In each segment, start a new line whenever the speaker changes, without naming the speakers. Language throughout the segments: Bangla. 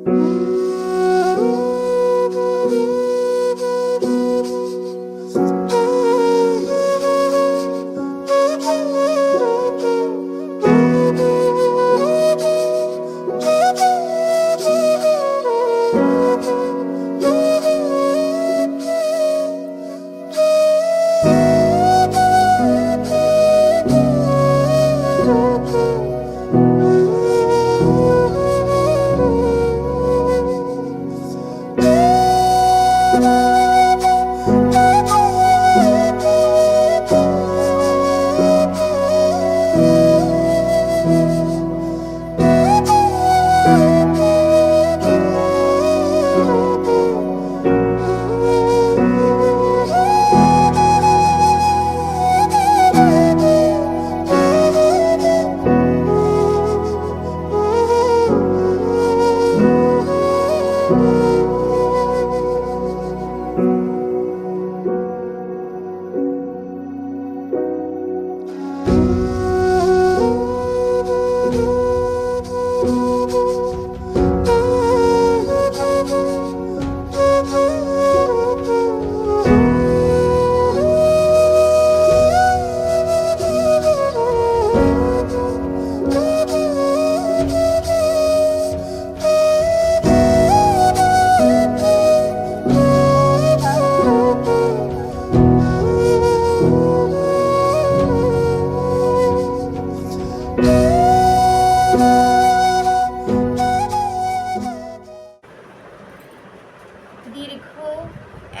দীর্ঘ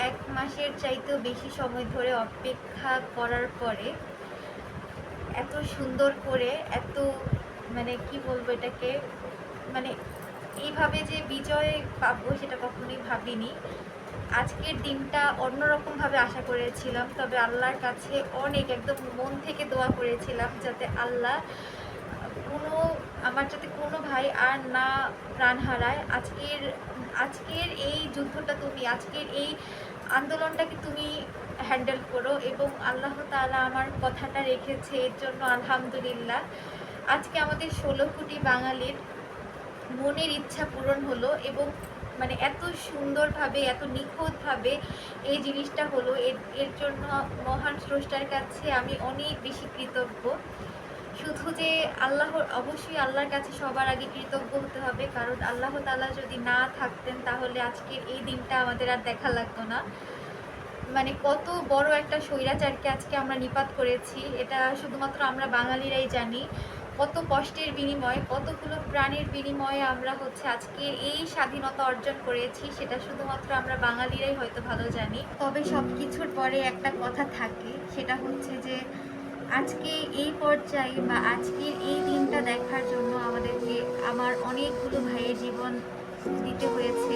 1 মাসের চাইতেও বেশি সময় ধরে অপেক্ষা করার পরে এত সুন্দর করে এত মানে কি বলবো এটাকে, মানে এইভাবে যে বিজয় পাবো সেটা কখনোই ভাবিনি। আজকের দিনটা অন্যরকমভাবে আশা করেছিলাম, তবে আল্লাহর কাছে অনেক একদম মন থেকে দোয়া করেছিলাম যাতে আল্লাহ আমার যাতে কোনো ভাই আর না প্রাণ হারায়। আজকের এই যুদ্ধটা তুমি, আজকের এই আন্দোলনটাকে তুমি হ্যান্ডেল করো, এবং আল্লাহ তাআলা আমার কথাটা রেখেছে, এর জন্য আলহামদুলিল্লাহ। আজকে আমাদের 16 কোটি বাঙালির মনের ইচ্ছা পূরণ হলো, এবং মানে এত সুন্দরভাবে এত নিখুঁতভাবে এই জিনিসটা হলো। এর জন্য মহান স্রষ্টার কাছে আমি অনেক বেশি কৃতজ্ঞ। শুধু যে অবশ্যই আল্লাহর কাছে সবার আগে কৃতজ্ঞ হতে হবে, কারণ আল্লাহ তাআলা যদি না থাকতেন তাহলে আজকের এই দিনটা আমাদের আর দেখা লাগতো না। মানে কত বড় একটা স্বৈরাচারকে আজকে আমরা নিপাত করেছি, এটা শুধুমাত্র আমরা বাঙালিরাই জানি। কত কষ্টের বিনিময়ে, কতগুলো প্রাণের বিনিময়ে আমরা আজকে এই স্বাধীনতা অর্জন করেছি, সেটা শুধুমাত্র আমরা বাঙালিরাই হয়তো ভালো জানি। তবে সব কিছুর পরে একটা কথা থাকে, সেটা হচ্ছে যে আজকে এই পর্যায়ে বা আজকের এই দিনটা দেখার জন্য আমার অনেকগুলো ভাইয়ের জীবন দিতে হয়েছে,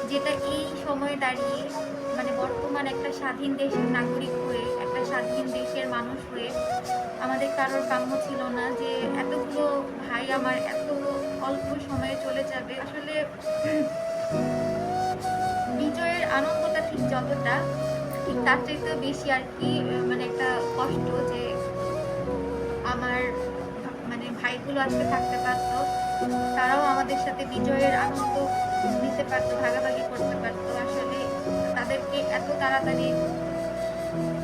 যেটা এই সময়ে দাঁড়িয়ে মানে বর্তমান একটা স্বাধীন দেশের নাগরিক হয়ে, একটা স্বাধীন দেশের মানুষ হয়ে আমাদের কারোর কাম্য ছিল না যে এতগুলো ভাই আমার এত অল্প সময়ে চলে যাবে। আসলে বিজয়ের আনন্দটা ঠিক যতটা, ঠিক তার চাইতেও বেশি আর কি মানে একটা কষ্ট যে আমার মানে ভাইগুলো আজকে থাকতে পারতো, তারাও আমাদের সাথে বিজয়ের আনন্দ নিতে পারতো, ভাগাভাগি করতে পারতো। আসলে তাদেরকে এত তাড়াতাড়ি,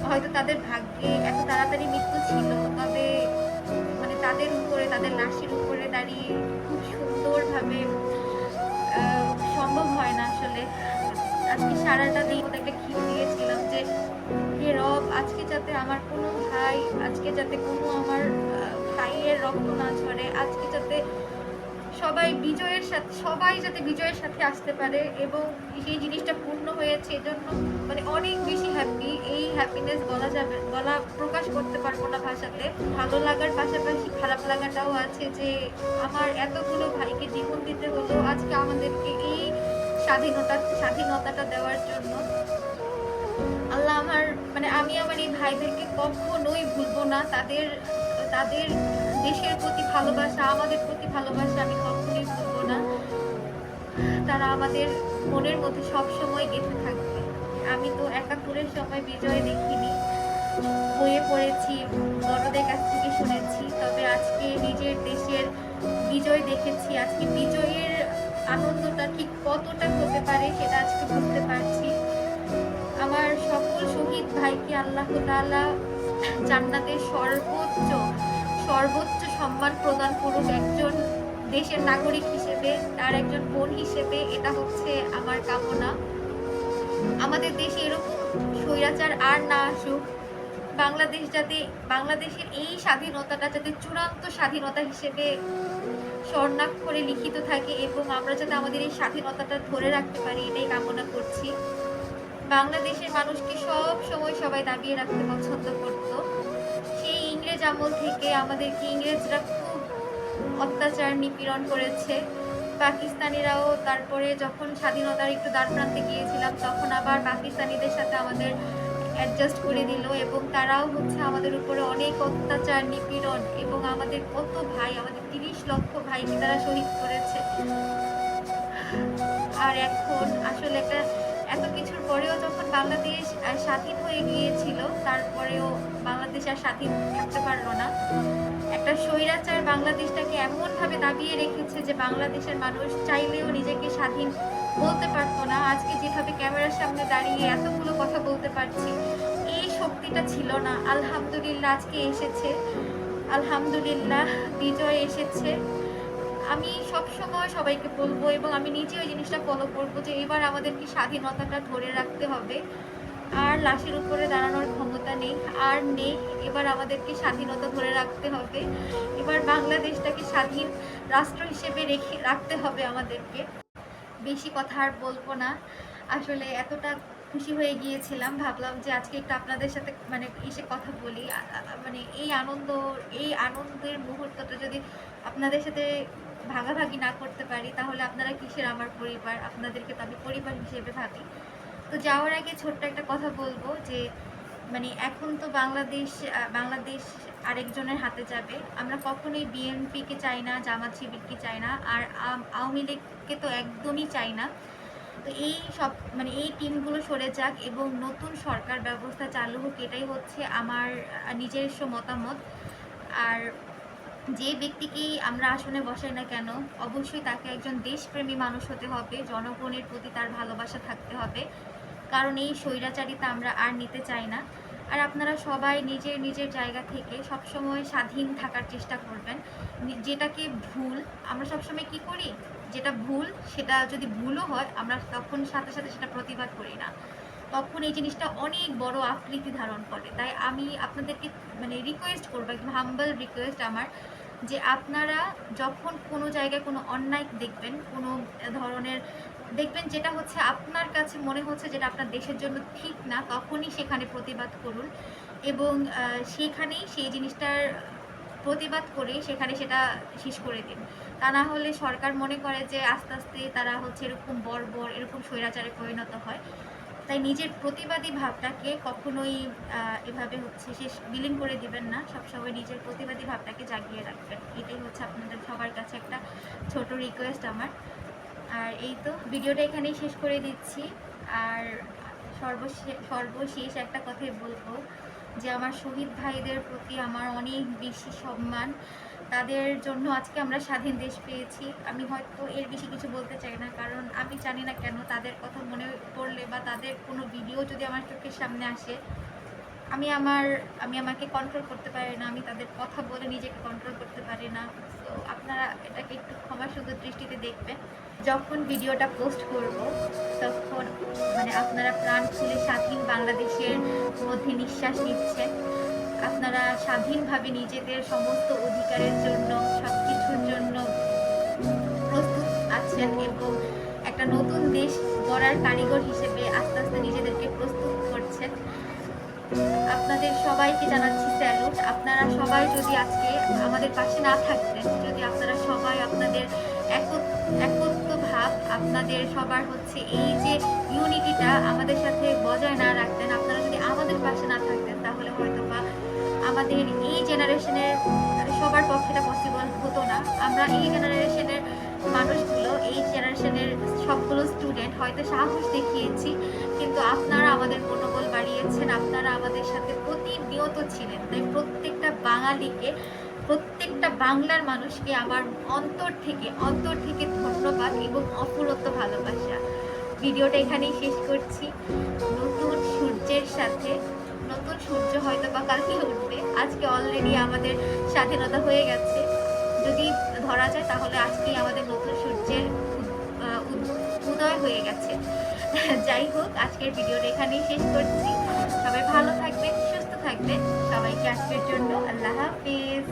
হয়তো তাদের ভাগ্যে এত তাড়াতাড়ি মৃত্যু ছিল, তবে মানে তাদের উপরে, তাদের লাশের উপরে দাঁড়িয়ে খুব সুন্দরভাবে সম্ভব হয় না আসলে। আজকে সারাটা দিন একটা খিল দিয়েছিলাম যে হে রব, আজকে যাতে আমার কোনো ভাই, আজকে যাতে কোনো আমার ভাইয়ের রক্ত না ঝরে, আজকে যাতে সবাই যাতে বিজয়ের সাথে আসতে পারে, এবং সেই জিনিসটা পূর্ণ হয়েছে। এজন্য মানে অনেক বেশি হ্যাপি। এই হ্যাপিনেস বলা প্রকাশ করতে পারবো না ভাষাতে। ভালো লাগার পাশাপাশি খারাপ লাগাটাও আছে যে আমার এতগুলো ভাইকে জীবন দিতে হলো আজকে আমাদেরকে এই স্বাধীনতাটা দেওয়ার জন্য। আল্লাহ আমি আমার এই ভাইদেরকে কখনোই ভুলবো না। তাদের দেশের প্রতি ভালোবাসা, আমাদের প্রতি ভালোবাসা আমি কখনোই ভুলবো না। তারা আমাদের মনের মধ্যে সব সময় গেঁথে থাকবে। আমি তো 71-এর সময় বিজয় দেখিনি, বইয়ে পড়েছি, বড়দের কাছ থেকে শুনেছি, তবে আজকে নিজের দেশের বিজয় দেখেছি। আজকে বিজয়ের আনন্দটা ঠিক কতটা হতে পারে সেটা আজকে বুঝতে পারছি। আমার সকল শহীদ ভাইকে আল্লাহ তাআলা জান্নাতের সর্বোচ্চ সম্মান প্রদান করুক একজন দেশের নাগরিক হিসেবে, তার একজন বোন হিসেবে। এটা হচ্ছে আমার কামনা। আমাদের দেশে এরকম স্বৈরাচার আর না আসুক। বাংলাদেশের এই স্বাধীনতাটা যাতে চূড়ান্ত স্বাধীনতা হিসেবে স্বর্ণাক্ষরে লিখিত থাকে এবং আমরা যাতে আমাদের এই স্বাধীনতাটা ধরে রাখতে পারি, এটাই কামনা করছি। বাংলাদেশের মানুষকে সব সময় সবাই দাবিয়ে রাখতে পছন্দ করত। সেই ইংরেজ আমল থেকে আমাদেরকে ইংরেজরা খুব অত্যাচার নিপীড়ন করেছে। পাকিস্তানিরাও তারপরে যখন স্বাধীনতার একটু দ্বারপ্রান্তে গিয়েছিলাম তখন আবার পাকিস্তানিদের সাথে আমাদের অ্যাডজাস্ট করে দিল এবং তারাও হচ্ছে আমাদের উপরে অনেক অত্যাচার নিপীড়ন এবং আমাদের কত ভাই, আমাদের 30 লক্ষ ভাইকে তারা শহীদ করেছে। আর এখন আসলে এত কিছুর পরেও যখন বাংলাদেশ স্বাধীন হয়ে গিয়েছিল তারপরেও বাংলাদেশ আর স্বাধীন থাকতে পারলো না। একটা স্বৈরাচার বাংলাদেশটাকে এমনভাবে দাবিয়ে রেখেছে যে বাংলাদেশের মানুষ চাইলেও নিজেকে স্বাধীন বলতে পারতো না। আজকে যেভাবে ক্যামেরার সামনে দাঁড়িয়ে এতগুলো কথা বলতে পারছি, এই শক্তিটা ছিল না। আলহামদুলিল্লাহ আজকে এসেছে, আলহামদুলিল্লাহ বিজয় এসেছে। আমি সবসময় সবাইকে বলবো এবং আমি নিজে ওই জিনিসটা ফলো করবো যে এবার আমাদেরকে স্বাধীনতাটা ধরে রাখতে হবে। আর লাশের উপরে দাঁড়ানোর ক্ষমতা নেই, আর নেই। এবার আমাদেরকে স্বাধীনতা ধরে রাখতে হবে। এবার বাংলাদেশটাকে স্বাধীন রাষ্ট্র হিসেবে রাখতে হবে আমাদেরকে। বেশি কথা আর বলবো না। আসলে এতটা খুশি হয়ে গিয়েছিলাম, ভাবলাম যে আজকে একটু আপনাদের সাথে মানে এসে কথা বলি। মানে এই আনন্দের মুহূর্তটা যদি আপনাদের সাথে ভাগাভাগি না করতে পারি তাহলে আপনারা কিসের আমার পরিবার? আপনাদেরকে তো আমি পরিবার হিসেবে ভাবি। তো যাওয়ার আগে ছোট্ট একটা কথা বলবো যে মানে এখন তো বাংলাদেশ আরেকজনের হাতে যাবে। আমরা কখনোই বিএনপিকে চাই না, জামাত শিবিরকে চাই না, আর আওয়ামী লীগকে তো একদমই চাই না। তো এই টিমগুলো সরে যাক এবং নতুন সরকার ব্যবস্থা চালু হোক, এটাই হচ্ছে আমার নিজস্ব মতামত। আর যে ব্যক্তিকেই আমরা আসনে বসাই না কেন অবশ্যই তাকে একজন দেশপ্রেমী মানুষ হতে হবে, জনগণের প্রতি তার ভালোবাসা থাকতে হবে, কারণ এই স্বৈরাচারিতা আমরা আর নিতে চাই না। আর আপনারা সবাই নিজের নিজের জায়গা থেকে সবসময় স্বাধীন থাকার চেষ্টা করবেন। যেটাকে ভুল আমরা সবসময় কি করি, যেটা ভুল সেটা যদি ভুলও হয় আমরা তখন সাথে সাথে সেটা প্রতিবাদ করি না, তখন এই জিনিসটা অনেক বড় আকৃতি ধারণ করে। তাই আমি আপনাদেরকে মানে রিকোয়েস্ট করবো, একদম হাম্বল রিকোয়েস্ট আমার, যে আপনারা যখন কোনো জায়গায় কোনো অন্যায় দেখবেন, কোনো ধরনের দেখবেন যেটা হচ্ছে আপনার কাছে মনে হচ্ছে যেটা আপনার দেশের জন্য ঠিক না, তখনই সেখানে প্রতিবাদ করুন এবং সেখানেই সেই জিনিসটার প্রতিবাদ করে সেখানে সেটা শেষ করে দিন। তা না হলে সরকার মনে করে যে আস্তে আস্তে তারা হচ্ছে এরকম বর্বর, এরকম স্বৈরাচারে পরিণত হয়। তাই নিজের প্রতিবাদী ভাবটাকে কখনোই এভাবে হচ্ছে বিলীন করে দিবেন না, সবসময় নিজের প্রতিবাদী ভাবটাকে জাগিয়ে রাখবেন। এটাই হচ্ছে আপনাদের সবার কাছে একটা ছোট রিকোয়েস্ট আমার। আর এই তো ভিডিওটা এখানেই শেষ করে দিচ্ছি। আর সর্বশেষ একটা কথাই বলবো যে আমার শহীদ ভাইদের প্রতি আমার অনেক বেশি সম্মান। তাদের জন্য আজকে আমরা স্বাধীন দেশ পেয়েছি। আমি হয়তো এর বেশি কিছু বলতে চাই না, কারণ আমি জানি না কেন তাদের কথা মনে পড়লে বা তাদের কোনো ভিডিও যদি আমার চোখের সামনে আসে আমি আমাকে কন্ট্রোল করতে পারি না, আমি তাদের কথা বলে নিজেকে কন্ট্রোল করতে পারি না। তো আপনারা এটাকে একটু ক্ষমাসুন্দর দৃষ্টিতে দেখবেন। যখন ভিডিওটা পোস্ট করব তখন মানে আপনারা প্রাণ খুলে স্বাধীন বাংলাদেশের মধ্যে নিঃশ্বাস নিচ্ছেন, আপনারা স্বাধীনভাবে নিজেদের সমস্ত অধিকারের জন্য সব কিছুর জন্য প্রস্তুত আছেন এবং একটা নতুন দেশ গড়ার কারিগর হিসেবে আস্তে আস্তে নিজেদেরকে প্রস্তুত করছেন। আপনাদের সবাইকে জানাচ্ছি স্যালুট। আপনারা সবাই যদি আজকে আমাদের পাশে না থাকতেন, যদি আপনারা সবাই আপনাদের একত্র ভাব, আপনাদের সবার হচ্ছে এই যে ইউনিটিটা আমাদের সাথে বজায় না রাখতেন, আপনারা যদি আমাদের পাশে না থাকতেন তাহলে হয়তো বা আমাদের এই জেনারেশনের সবার পক্ষে এটা পসিবল হতো না। আমরা এই জেনারেশনের মানুষগুলো, এই জেনারেশনের সবগুলো স্টুডেন্ট হয়তো সাহস দেখিয়েছি, কিন্তু আপনারা আমাদের মনোবল বাড়িয়েছেন, আপনারা আমাদের সাথে প্রতিনিয়ত ছিলেন। তাই প্রত্যেকটা বাঙালিকে, প্রত্যেক প্রত্যেকটা বাংলার মানুষকে আমার অন্তর থেকে ধন্যবাদ এবং অফুরন্ত ভালোবাসা। ভিডিওটা এখানেই শেষ করছি। নতুন সূর্যের সাথে, নতুন সূর্য হয়তো বা কালকে উঠবে, আজকে অলরেডি আমাদের স্বাধীনতা হয়ে গেছে, যদি ধরা যায় তাহলে আজকেই আমাদের নতুন সূর্যের উদয় হয়ে গেছে। যাই হোক, আজকের ভিডিওটা এখানেই শেষ করছি। সবাই ভালো থাকবেন, সুস্থ থাকবেন। সবাইকে আজকের জন্য আল্লাহ হাফিজ।